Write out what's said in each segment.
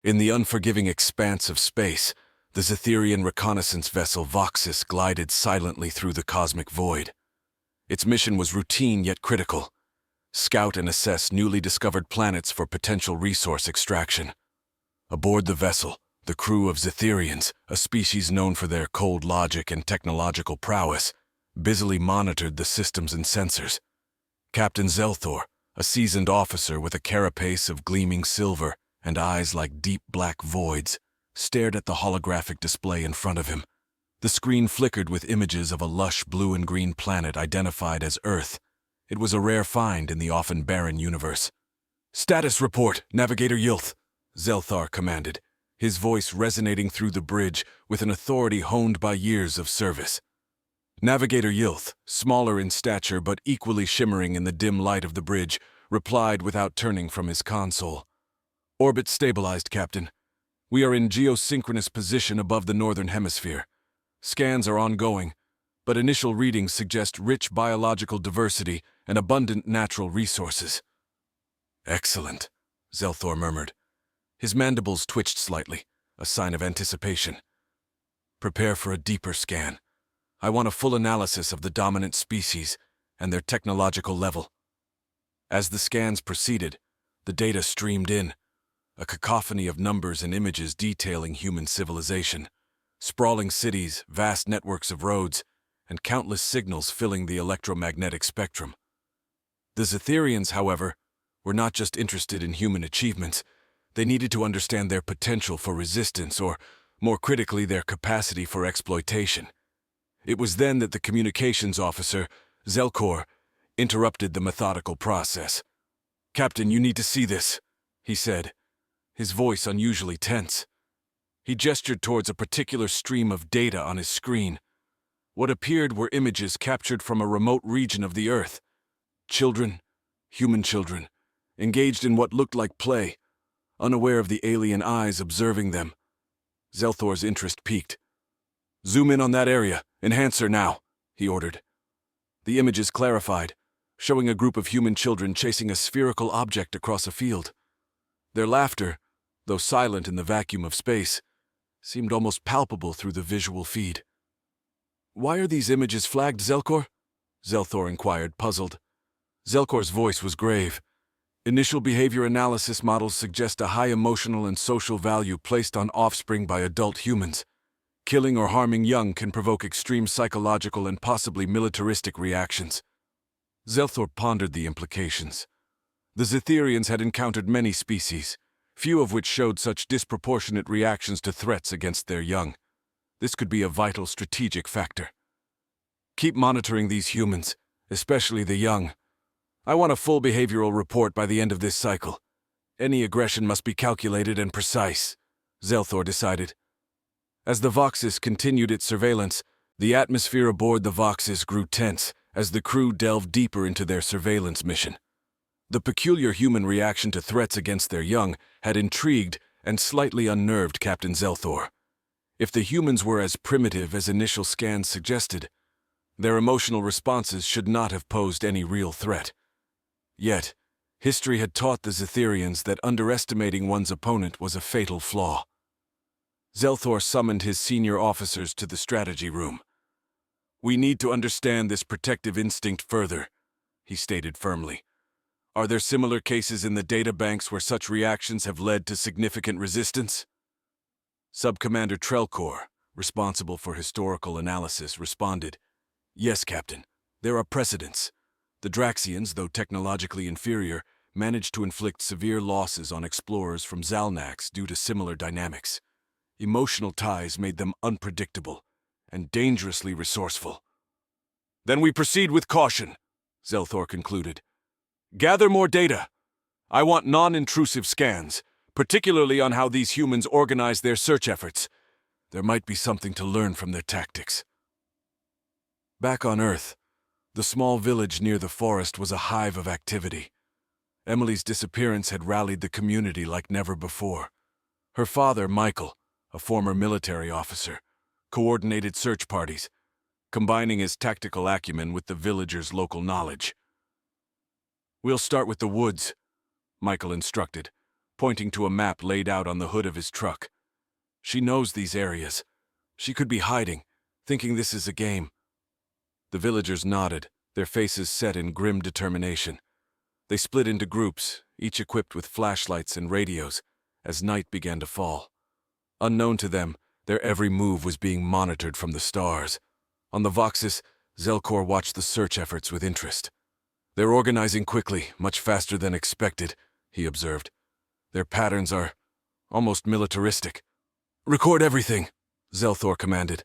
In the unforgiving expanse of space, the Zetherian reconnaissance vessel Voxus glided silently through the cosmic void. Its mission was routine yet critical: scout and assess newly discovered planets for potential resource extraction. Aboard the vessel, the crew of Zetherians, a species known for their cold logic and technological prowess, busily monitored the systems and sensors. Captain Zelthor, a seasoned officer with a carapace of gleaming silver and eyes like deep black voids, stared at the holographic display in front of him. The screen flickered with images of a lush blue and green planet identified as Earth. It was a rare find in the often barren universe. "Status report, Navigator Yilth," Zelthar commanded, his voice resonating through the bridge with an authority honed by years of service. Navigator Yilth, smaller in stature but equally shimmering in the dim light of the bridge, replied without turning from his console. "Orbit stabilized, Captain. We are in geosynchronous position above the northern hemisphere. Scans are ongoing, but initial readings suggest rich biological diversity and abundant natural resources." "Excellent," Zelthor murmured. His mandibles twitched slightly, a sign of anticipation. "Prepare for a deeper scan. I want a full analysis of the dominant species and their technological level." As the scans proceeded, the data streamed in, a cacophony of numbers and images detailing human civilization, sprawling cities, vast networks of roads, and countless signals filling the electromagnetic spectrum. The Zetherians, however, were not just interested in human achievements. They needed to understand their potential for resistance, or, more critically, their capacity for exploitation. It was then that the communications officer, Zelkor, interrupted the methodical process. "Captain, you need to see this," he said, his voice unusually tense. He gestured towards a particular stream of data on his screen. What appeared were images captured from a remote region of the Earth. Children, human children, engaged in what looked like play, unaware of the alien eyes observing them. Zelthor's interest piqued. "Zoom in on that area. Enhancer now," he ordered. The images clarified, showing a group of human children chasing a spherical object across a field. Their laughter, though silent in the vacuum of space, seemed almost palpable through the visual feed. "Why are these images flagged, Zelkor?" Zelthor inquired, puzzled. Zelkor's voice was grave. "Initial behavior analysis models suggest a high emotional and social value placed on offspring by adult humans. Killing or harming young can provoke extreme psychological and possibly militaristic reactions." Zelthor pondered the implications. The Zetherians had encountered many species, few of which showed such disproportionate reactions to threats against their young. This could be a vital strategic factor. "Keep monitoring these humans, especially the young. I want a full behavioral report by the end of this cycle. Any aggression must be calculated and precise," Zelthor decided. As the Voxus continued its surveillance, the atmosphere aboard the Voxus grew tense as the crew delved deeper into their surveillance mission. The peculiar human reaction to threats against their young had intrigued and slightly unnerved Captain Zelthor. If the humans were as primitive as initial scans suggested, their emotional responses should not have posed any real threat. Yet, history had taught the Zetherians that underestimating one's opponent was a fatal flaw. Zelthor summoned his senior officers to the strategy room. "We need to understand this protective instinct further," he stated firmly. "Are there similar cases in the databanks where such reactions have led to significant resistance?" Subcommander Trelkor, responsible for historical analysis, responded, "Yes, Captain. There are precedents. The Draxians, though technologically inferior, managed to inflict severe losses on explorers from Zalnax due to similar dynamics. Emotional ties made them unpredictable and dangerously resourceful." "Then we proceed with caution," Zelthor concluded. "Gather more data. I want non-intrusive scans, particularly on how these humans organize their search efforts. There might be something to learn from their tactics." Back on Earth, the small village near the forest was a hive of activity. Emily's disappearance had rallied the community like never before. Her father, Michael, a former military officer, coordinated search parties, combining his tactical acumen with the villagers' local knowledge. "We'll start with the woods," Michael instructed, pointing to a map laid out on the hood of his truck. She knows these areas. She could be hiding, thinking this is a game. The villagers nodded, their faces set in grim determination. They split into groups, each equipped with flashlights and radios, as night began to fall. Unknown to them, their every move was being monitored from the stars. On the Voxus, Zelkor watched the search efforts with interest. "They're organizing quickly, much faster than expected," he observed. "Their patterns are almost militaristic." "Record everything," Zelthor commanded.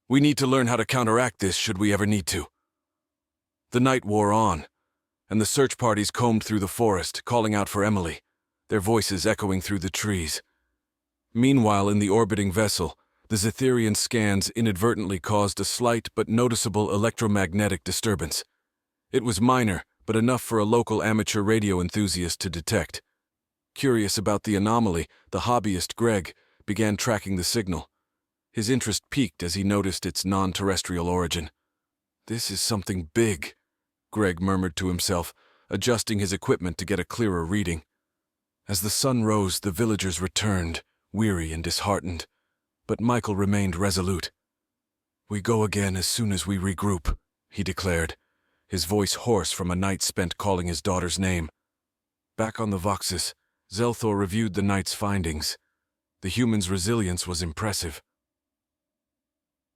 "We need to learn how to counteract this should we ever need to." The night wore on, and the search parties combed through the forest, calling out for Emily, their voices echoing through the trees. Meanwhile, in the orbiting vessel, the Zetherian scans inadvertently caused a slight but noticeable electromagnetic disturbance. It was minor, but enough for a local amateur radio enthusiast to detect. Curious about the anomaly, the hobbyist Greg began tracking the signal. His interest peaked as he noticed its non-terrestrial origin. "This is something big," Greg murmured to himself, adjusting his equipment to get a clearer reading. As the sun rose, the villagers returned, weary and disheartened, but Michael remained resolute. "We go again as soon as we regroup," he declared, his voice hoarse from a night spent calling his daughter's name. Back on the Voxus, Zelthor reviewed the night's findings. The humans' resilience was impressive.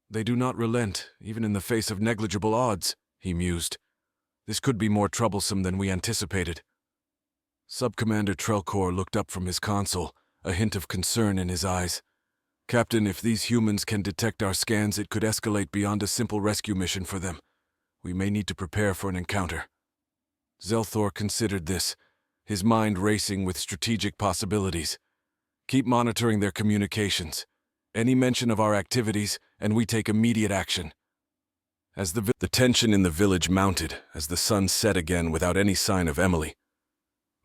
"They do not relent, even in the face of negligible odds," he mused. "This could be more troublesome than we anticipated." Subcommander Trelkor looked up from his console, a hint of concern in his eyes. "Captain, if these humans can detect our scans, it could escalate beyond a simple rescue mission for them. We may need to prepare for an encounter." Zelthor considered this, his mind racing with strategic possibilities. "Keep monitoring their communications. Any mention of our activities, and we take immediate action." As the tension in the village mounted as the sun set again without any sign of Emily,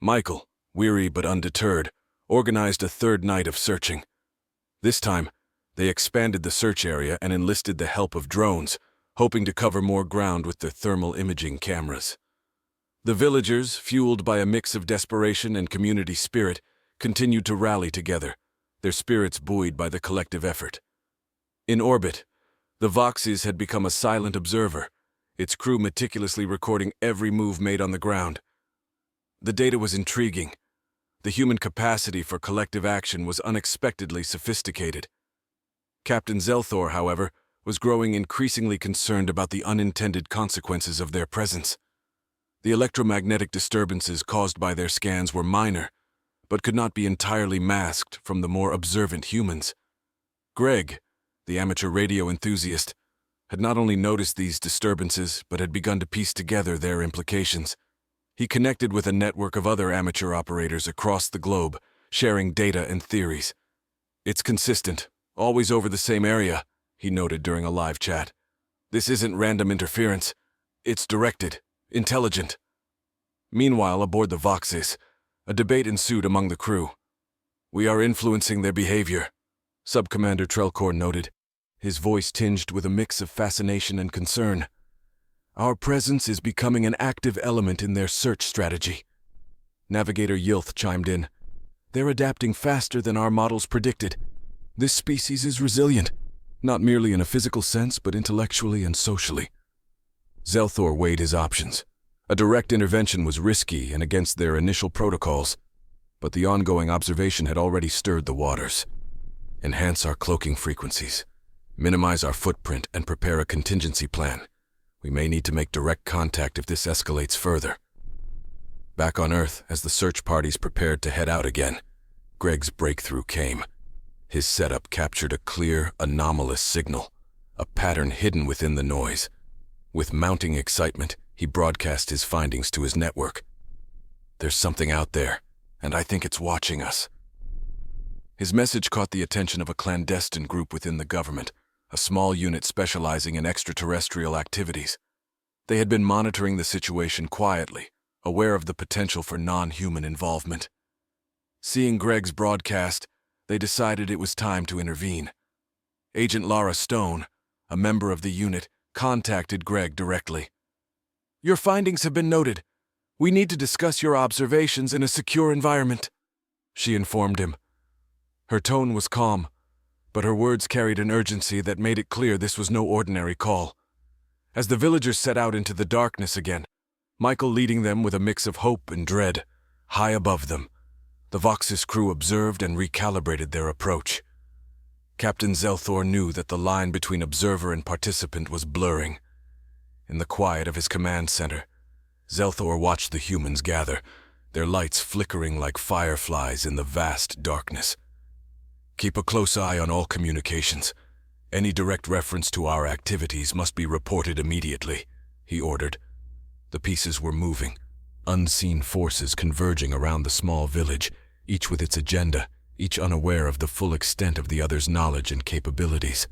Michael, weary but undeterred, organized a third night of searching. This time, they expanded the search area and enlisted the help of drones, hoping to cover more ground with their thermal imaging cameras. The villagers, fueled by a mix of desperation and community spirit, continued to rally together, their spirits buoyed by the collective effort. In orbit, the Voxes had become a silent observer, its crew meticulously recording every move made on the ground. The data was intriguing. The human capacity for collective action was unexpectedly sophisticated. Captain Zelthor, however, was growing increasingly concerned about the unintended consequences of their presence. The electromagnetic disturbances caused by their scans were minor, but could not be entirely masked from the more observant humans. Greg, the amateur radio enthusiast, had not only noticed these disturbances, but had begun to piece together their implications. He connected with a network of other amateur operators across the globe, sharing data and theories. "It's consistent, always over the same area," he noted during a live chat. "This isn't random interference. It's directed, intelligent." Meanwhile, aboard the Voxes, a debate ensued among the crew. "We are influencing their behavior," Subcommander Trelkor noted, his voice tinged with a mix of fascination and concern. "Our presence is becoming an active element in their search strategy." Navigator Yilth chimed in. "They're adapting faster than our models predicted. This species is resilient, not merely in a physical sense, but intellectually and socially." Zelthor weighed his options. A direct intervention was risky and against their initial protocols, but the ongoing observation had already stirred the waters. Enhance our cloaking frequencies, minimize our footprint, and prepare a contingency plan. We may need to make direct contact if this escalates further. Back on Earth, as the search parties prepared to head out again, Greg's breakthrough came. His setup captured a clear, anomalous signal, a pattern hidden within the noise. With mounting excitement, he broadcast his findings to his network. "There's something out there, and I think it's watching us." His message caught the attention of a clandestine group within the government, a small unit specializing in extraterrestrial activities. They had been monitoring the situation quietly, aware of the potential for non-human involvement. Seeing Greg's broadcast, they decided it was time to intervene. Agent Lara Stone, a member of the unit, contacted Greg directly. "Your findings have been noted. We need to discuss your observations in a secure environment," she informed him. Her tone was calm, but her words carried an urgency that made it clear this was no ordinary call. As the villagers set out into the darkness again, Michael leading them with a mix of hope and dread, high above them, the Vox's crew observed and recalibrated their approach. Captain Zelthor knew that the line between observer and participant was blurring. In the quiet of his command center, Zelthor watched the humans gather, their lights flickering like fireflies in the vast darkness. Keep a close eye on all communications. Any direct reference to our activities must be reported immediately, he ordered. The pieces were moving, unseen forces converging around the small village, each with its agenda, each unaware of the full extent of the other's knowledge and capabilities.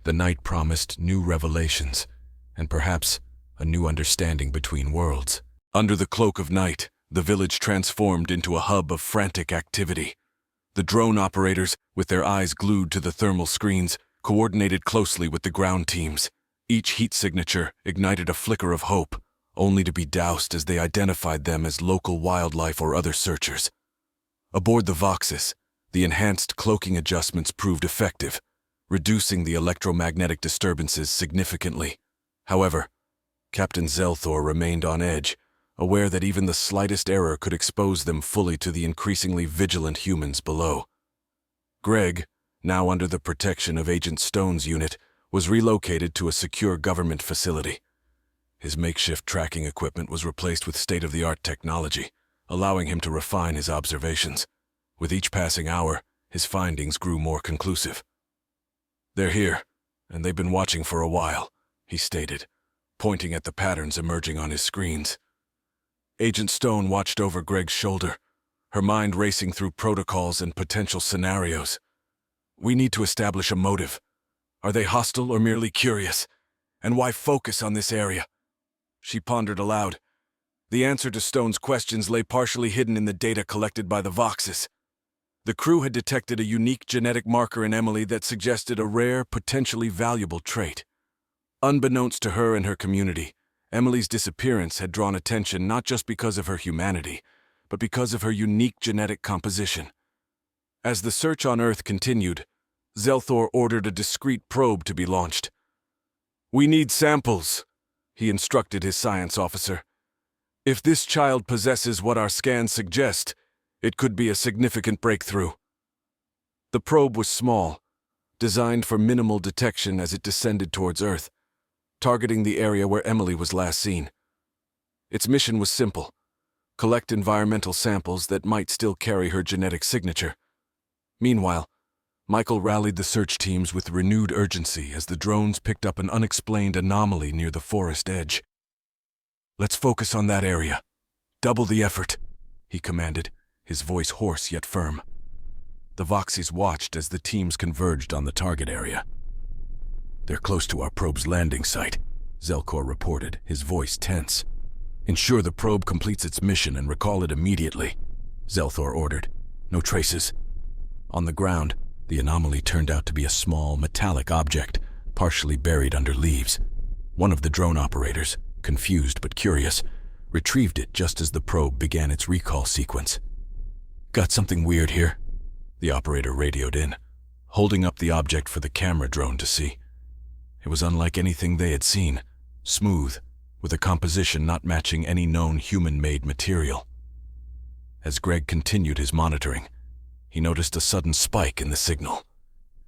The night promised new revelations, and perhaps a new understanding between worlds. Under the cloak of night, the village transformed into a hub of frantic activity. The drone operators, with their eyes glued to the thermal screens, coordinated closely with the ground teams. Each heat signature ignited a flicker of hope, only to be doused as they identified them as local wildlife or other searchers. Aboard the Voxes, the enhanced cloaking adjustments proved effective, reducing the electromagnetic disturbances significantly. However, Captain Zelthor remained on edge, aware that even the slightest error could expose them fully to the increasingly vigilant humans below. Greg, now under the protection of Agent Stone's unit, was relocated to a secure government facility. His makeshift tracking equipment was replaced with state-of-the-art technology, allowing him to refine his observations. With each passing hour, his findings grew more conclusive. "They're here, and they've been watching for a while," he stated, pointing at the patterns emerging on his screens. Agent Stone watched over Greg's shoulder, her mind racing through protocols and potential scenarios. "We need to establish a motive. Are they hostile or merely curious? And why focus on this area?" She pondered aloud. The answer to Stone's questions lay partially hidden in the data collected by the Voxes. The crew had detected a unique genetic marker in Emily that suggested a rare, potentially valuable trait. Unbeknownst to her and her community, Emily's disappearance had drawn attention not just because of her humanity, but because of her unique genetic composition. As the search on Earth continued, Zelthor ordered a discreet probe to be launched. "We need samples," he instructed his science officer. "If this child possesses what our scans suggest, it could be a significant breakthrough." The probe was small, designed for minimal detection as it descended towards Earth, targeting the area where Emily was last seen. Its mission was simple: collect environmental samples that might still carry her genetic signature. Meanwhile, Michael rallied the search teams with renewed urgency as the drones picked up an unexplained anomaly near the forest edge. "Let's focus on that area. Double the effort," he commanded, his voice hoarse yet firm. The Voxies watched as the teams converged on the target area. "They're close to our probe's landing site," Zelthor reported, his voice tense. "Ensure the probe completes its mission and recall it immediately," Zelthor ordered. "No traces." On the ground, the anomaly turned out to be a small, metallic object, partially buried under leaves. One of the drone operators, confused but curious, retrieved it just as the probe began its recall sequence. "Got something weird here," the operator radioed in, holding up the object for the camera drone to see. It was unlike anything they had seen, smooth, with a composition not matching any known human-made material. As Greg continued his monitoring, he noticed a sudden spike in the signal.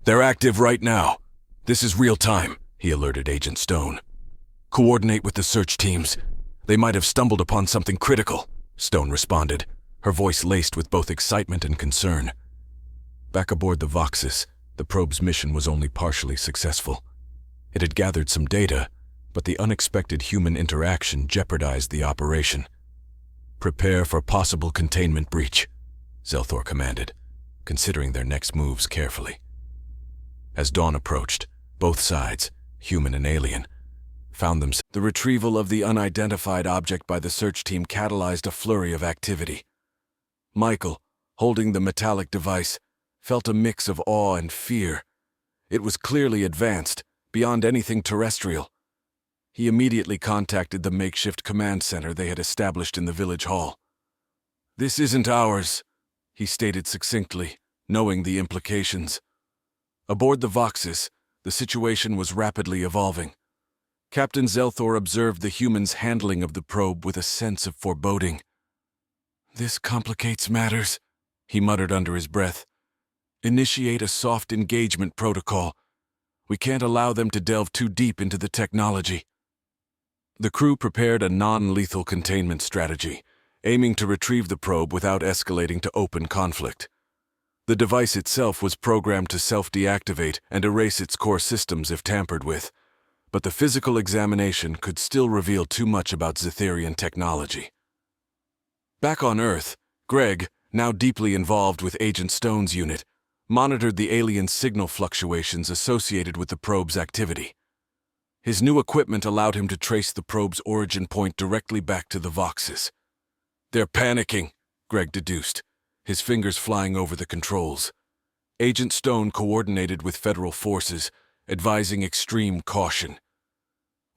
"They're active right now. This is real time," he alerted Agent Stone. "Coordinate with the search teams. They might have stumbled upon something critical," Stone responded, her voice laced with both excitement and concern. Back aboard the Voxes, the probe's mission was only partially successful. It had gathered some data, but the unexpected human interaction jeopardized the operation. "Prepare for possible containment breach," Zelthor commanded, considering their next moves carefully. As dawn approached, both sides, human and alien, found themselves. The retrieval of the unidentified object by the search team catalyzed a flurry of activity. Michael, holding the metallic device, felt a mix of awe and fear. It was clearly advanced, beyond anything terrestrial. He immediately contacted the makeshift command center they had established in the village hall. "This isn't ours," he stated succinctly, knowing the implications. Aboard the Voxus, the situation was rapidly evolving. Captain Zelthor observed the humans' handling of the probe with a sense of foreboding. "This complicates matters," he muttered under his breath. "Initiate a soft engagement protocol. We can't allow them to delve too deep into the technology." The crew prepared a non-lethal containment strategy, aiming to retrieve the probe without escalating to open conflict. The device itself was programmed to self-deactivate and erase its core systems if tampered with, but the physical examination could still reveal too much about Zetherian technology. Back on Earth, Greg, now deeply involved with Agent Stone's unit, monitored the alien signal fluctuations associated with the probe's activity. His new equipment allowed him to trace the probe's origin point directly back to the Voxus. "They're panicking," Greg deduced, his fingers flying over the controls. Agent Stone coordinated with federal forces, advising extreme caution.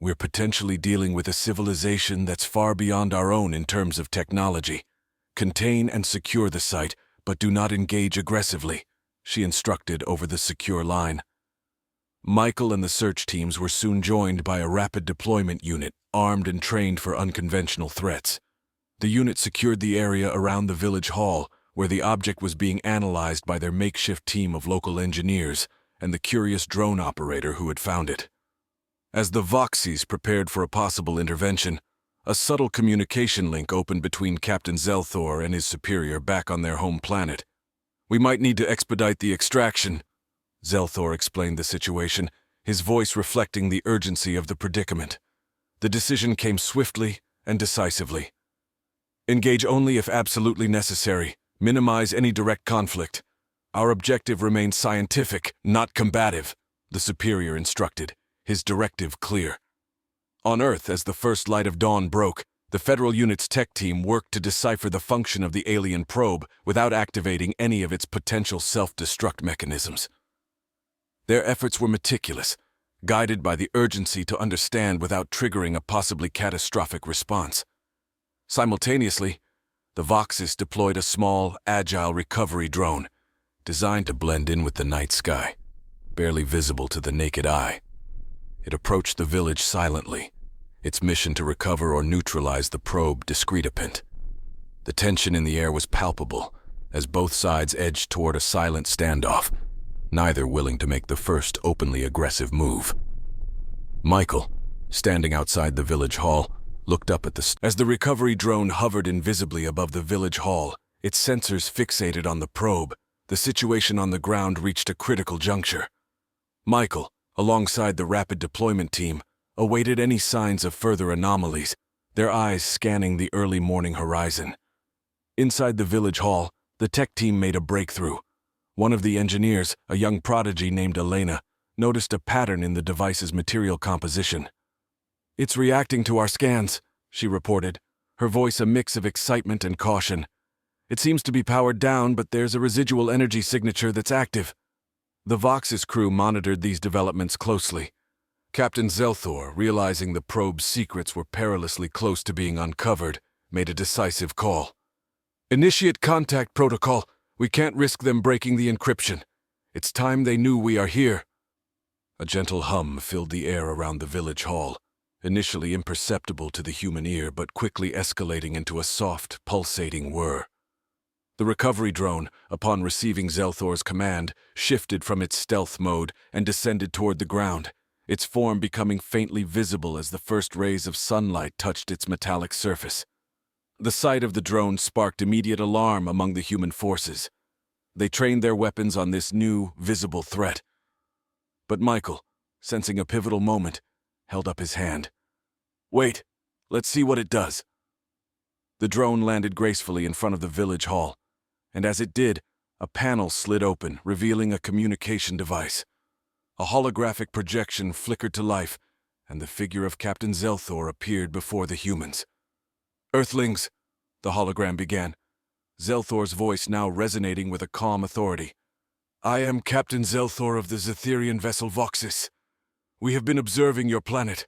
"We're potentially dealing with a civilization that's far beyond our own in terms of technology. Contain and secure the site, but do not engage aggressively," she instructed over the secure line. Michael and the search teams were soon joined by a rapid deployment unit, armed and trained for unconventional threats. The unit secured the area around the village hall, where the object was being analyzed by their makeshift team of local engineers and the curious drone operator who had found it. As the Voxies prepared for a possible intervention, a subtle communication link opened between Captain Zelthor and his superior back on their home planet. "We might need to expedite the extraction," Zelthor explained the situation, his voice reflecting the urgency of the predicament. The decision came swiftly and decisively. "Engage only if absolutely necessary. Minimize any direct conflict. Our objective remains scientific, not combative," the superior instructed, his directive clear. On Earth, as the first light of dawn broke, the Federal Unit's tech team worked to decipher the function of the alien probe without activating any of its potential self-destruct mechanisms. Their efforts were meticulous, guided by the urgency to understand without triggering a possibly catastrophic response. Simultaneously, the Voxus deployed a small, agile recovery drone, designed to blend in with the night sky, barely visible to the naked eye. It approached the village silently, its mission to recover or neutralize the probe discretipant. The tension in the air was palpable, as both sides edged toward a silent standoff, neither willing to make the first openly aggressive move. Michael, standing outside the village hall, looked up at as the recovery drone hovered invisibly above the village hall, its sensors fixated on the probe. The situation on the ground reached a critical juncture. Michael, alongside the rapid deployment team, awaited any signs of further anomalies, their eyes scanning the early morning horizon. Inside the village hall, the tech team made a breakthrough. One of the engineers, a young prodigy named Elena, noticed a pattern in the device's material composition. "It's reacting to our scans," she reported, her voice a mix of excitement and caution. "It seems to be powered down, but there's a residual energy signature that's active." The Voxus crew monitored these developments closely. Captain Zelthor, realizing the probe's secrets were perilously close to being uncovered, made a decisive call. "Initiate contact protocol. We can't risk them breaking the encryption. It's time they knew we are here." A gentle hum filled the air around the village hall, initially imperceptible to the human ear but quickly escalating into a soft, pulsating whir. The recovery drone, upon receiving Zelthor's command, shifted from its stealth mode and descended toward the ground, its form becoming faintly visible as the first rays of sunlight touched its metallic surface. The sight of the drone sparked immediate alarm among the human forces. They trained their weapons on this new, visible threat. But Michael, sensing a pivotal moment, held up his hand. "Wait, let's see what it does." The drone landed gracefully in front of the village hall, and as it did, a panel slid open, revealing a communication device. A holographic projection flickered to life, and the figure of Captain Zelthor appeared before the humans. "Earthlings," the hologram began, Zelthor's voice now resonating with a calm authority. "I am Captain Zelthor of the Zetherian vessel Voxus. We have been observing your planet.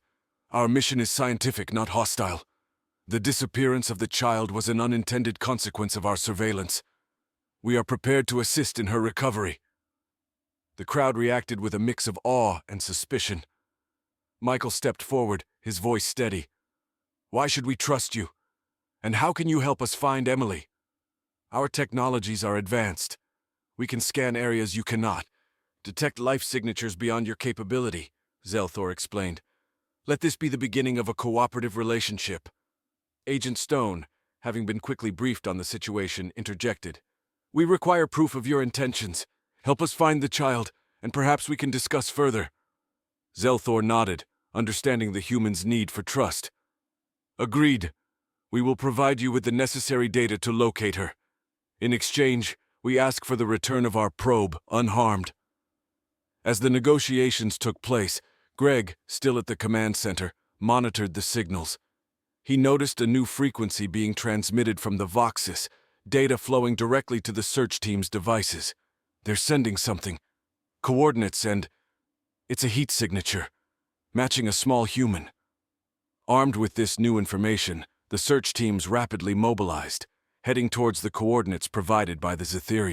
Our mission is scientific, not hostile. The disappearance of the child was an unintended consequence of our surveillance. We are prepared to assist in her recovery." The crowd reacted with a mix of awe and suspicion. Michael stepped forward, his voice steady. "Why should we trust you? And how can you help us find Emily? Our technologies are advanced. We can scan areas you cannot, detect life signatures beyond your capability," Zelthor explained. "Let this be the beginning of a cooperative relationship." Agent Stone, having been quickly briefed on the situation, interjected. "We require proof of your intentions. Help us find the child, and perhaps we can discuss further." Zelthor nodded, understanding the human's need for trust. "Agreed. We will provide you with the necessary data to locate her. In exchange, we ask for the return of our probe, unharmed." As the negotiations took place, Greg, still at the command center, monitored the signals. He noticed a new frequency being transmitted from the Voxus, data flowing directly to the search team's devices. They're sending something. Coordinates and... it's a heat signature, matching a small human. Armed with this new information, the search teams rapidly mobilized, heading towards the coordinates provided by the Zetherian.